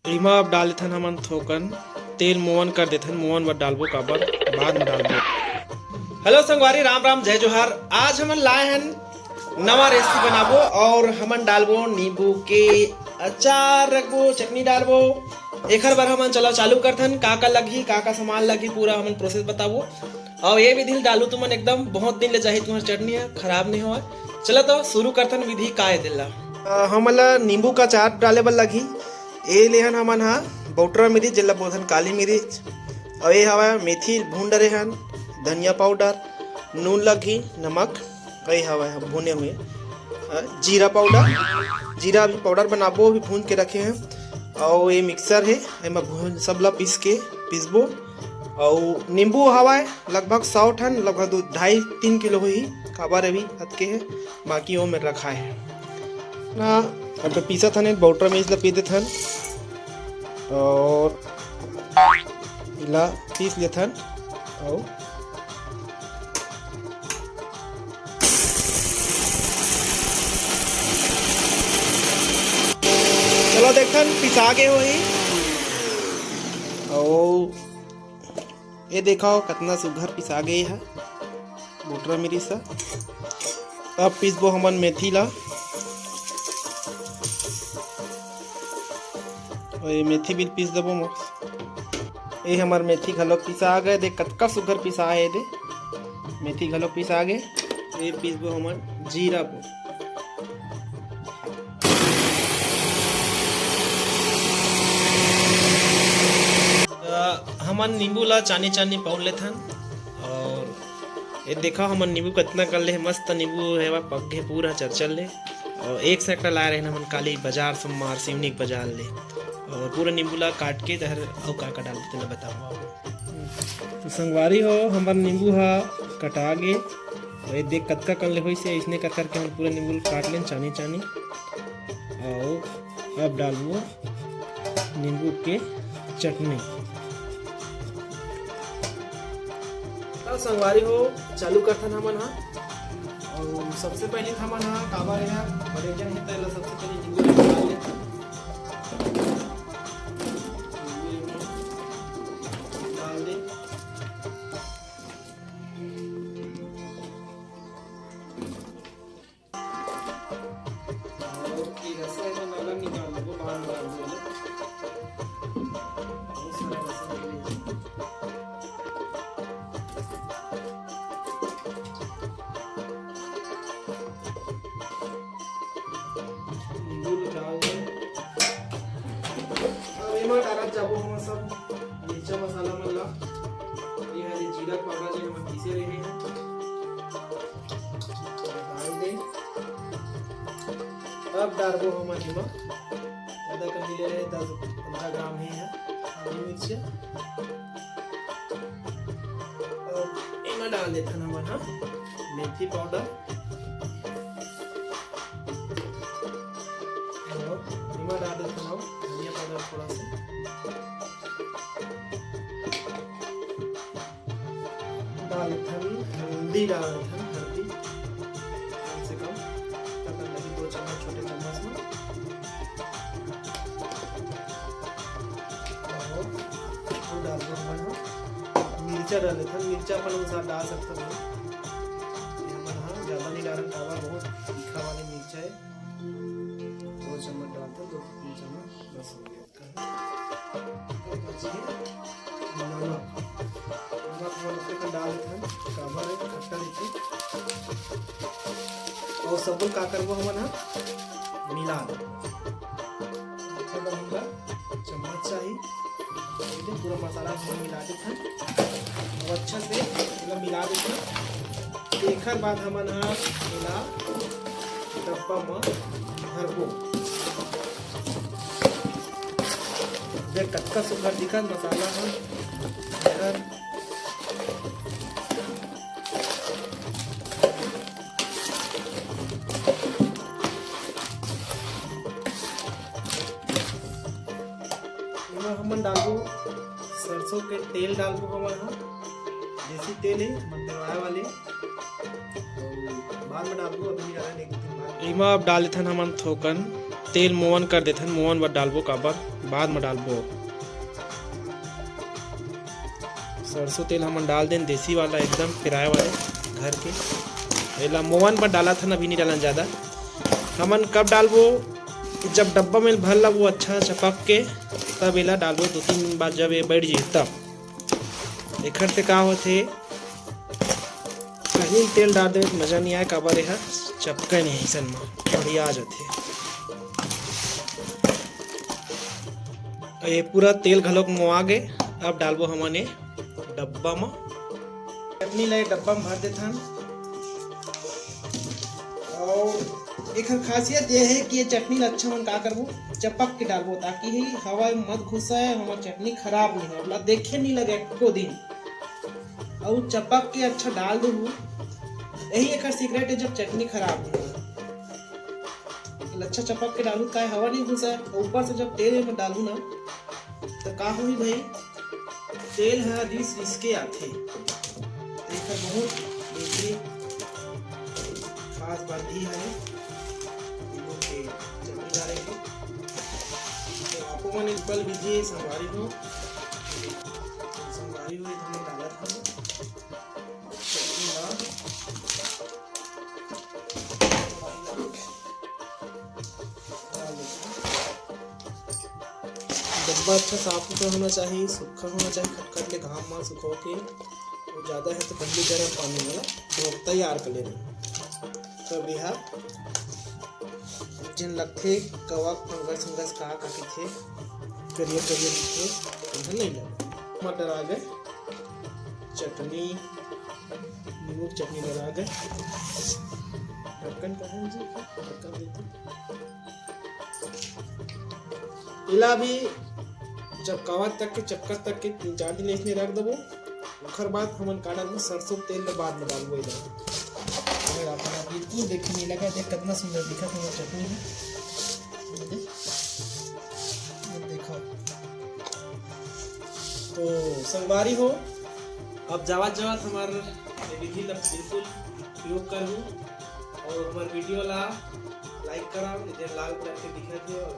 इमा अब डाल देथन हमन थोकन तेल मोवन कर देथन मोवन बर डालबो काबर बाद में डालबो। हेलो संगवारी, राम राम जय जोहार। आज हमन लाए हन नवा रेसिपी बनाबो और हमन डालबो नींबू के अचार, रखबो चटनी डालबो। एकर बार हमन चलो चालू करथन का लगी का सामान लगी पूरा हमन प्रोसेस बताबो। और ये विधि डालू तुमन एकदम बहुत दिन ले जाही तुम्हार चटनी है खराब नहीं होए। चलो तो शुरू करथन विधि का है दिला। हमन ला नींबू का अचार डाले बर लगी। ए लेहन हमन हा बौटरा मिर्च जेला बोलथन काली मिर्च, और ये हवा मेथी भून डरे हन, धनिया पाउडर, नून लगी, नमक, ये हवा भुने हुए जीरा पाउडर, जीरा भी पाउडर बनाबो भी भून के रखे हैं। और ये मिक्सर है एमा भून सबला पीसबो। और नींबू हवा लगभग 100 ठन, लगभग 2.5-3 किलो ही काबर अभी हद के है, बाकी वो में रखा है ना। अब पीसा था बौटरा में इसला पी देथन और इला पीस लेथन। और चलो देखन पिसा के हो ही। और ये देखो कितना सुघर पिसा गए है बौटरा मिर्च सा। अब पीसबो हमन मेथी ला, और ये मेथी भी पीस देबो। ये हमार मेथी घलो पिसा गए, देख कतका सुघर पिसा है। दे मेथी घलो पिसा गए। ये पीसबो हमन जीरा को। हमन नींबू ला चानी चानी पाउड लेथन। और ये देखा हमन नींबू कितना कर ले, मस्त नींबू है पक गए पूरा चरचल ले। और एक सैकड़ा ला रहे हमन काली बाजार सोमवार सिवनिक बाजार ले। और पूरा नींबू ला काट के तहर और का डाल देते ना बताओ। तो संगवारी हो हमार नींबू हा कटा गे, और ये देख कतका कर ले होई से इसने कर के हम पूरा नींबू काट लें चानी चानी। और अब डालबो नींबू के चटनी। संगवारी हो चालू करथन हमन हा। और सबसे पहले हमन हा काबर है बड़े जन है तो सबसे पहले नींबू डाल लेथन। डाल दे और की रसा में नरम निकाल दो बाहर निकाल दो। जाबो हम सब मिर्चा मसाला मन ला। ये है जीरा पाउडर जो हम पीसे रहे हैं डाल दे। अब डालबो हम इमा ज्यादा कर ले रहे 10-15 ग्राम ही है हरी मिर्च। अब इमा डाल देथन हम ना मेथी पाउडर, और इमा डाल देथन हम धनिया पाउडर थोड़ा सा। हल्दी डाल हल्दी कम से कम लगी 2 चम्मच छोटे चम्मच में। और डाल दो मिर्चा डाल मिर्चा अपन अनुसार डाल सकते हैं। ज़्यादा नहीं डालन काबर बहुत तीखा वाली मिर्चा है। 2 चम्मच डालते 2-3 चम्मच बस हो गया। डाल काबर है खट्टा देते। और सबल का करबो हमन मिला दे चम्मच चाहिए पूरा मसाला हम मिला देते और अच्छा से पूरा मिला देते। एकर बाद हमन मिला डब्बा में भरबो। देख कतका सुघर दिखत मसाला हम। हमन डालबो सरसों के तेल डालबो हमन देसी तेल है मंगलवाए वाले। बाद में डालबो अभी नहीं डाला। इमा अब डाल देथन हमन थोकन तेल मोवन कर देथन, मोवन बर डालबो काबर बाद में डालबो। सरसों तेल हमन डाल देन देसी वाला एकदम किराए वाले घर के। एला मोवन पर डाला था, अभी नहीं डालन ज़्यादा। हमन कब डालबो, जब डब्बा में भर ला वो अच्छा चपक के तब एला डालबो 2-3 बार, जब ये बैठ जाए तब। एखर से का होथे, कहीं तेल डाल दे मजा नहीं आए, काबर यह चपका नहीं ऐसा बढ़िया आ जाते। ये पूरा तेल घलोक मुआ गए। अब डालबो हमन ये डब्बा में। चटनी ला डब्बा में भर देथन। और एक खासियत ये है कि ये चटनी ला अच्छा मन का करबो, चपक के डालबो ताकि ही हवा मत घुसाए, हमार चटनी खराब नहीं हो, देखे नहीं लगे एको दिन। और चपक के अच्छा डाल दो, यही एक सीक्रेट है, जब चटनी खराब नहीं हो। अच्छा चपक के डालू का हवा नहीं घुसाए। ऊपर से जब तेल में डालू ना तो का होई भाई, तेल है रिस के आथे। बहुत खास बात ही है चटनी डाले के। तो आपको मैंने कल विधि संगवारी हो डाला था डब्बा अच्छा साफ सुथरा होना चाहिए, सूखा होना चाहिए, खटखट ले घाम में सुखो के। और ज़्यादा है तो पहले गर्म पानी वाला धोक तैयार कर लेना। तब यह जिन लगते कवक फंगस का थे करिए थे नहीं लगे। टमाटर आ गए, चटनी नींबू की चटनी लगा गए। ढक्कन कहें जी, ढक्कन देते इला भी जब कवा तक के चपका तक के 3-4 दिन इसमें रख देबो। ओखर बाद हमन का डालबो सरसों तेल में बाद में डालबो। इधर अगर अपना बिल्कुल देखे नहीं लगा, देख कितना सुंदर दिखा था चटनी है, देखो। तो संगवारी हो, अब जावत हमार विधि ला बिल्कुल उपयोग करूँ और हमार वीडियो ला लाइक करा, इधर लाल कलर के दिखा थे और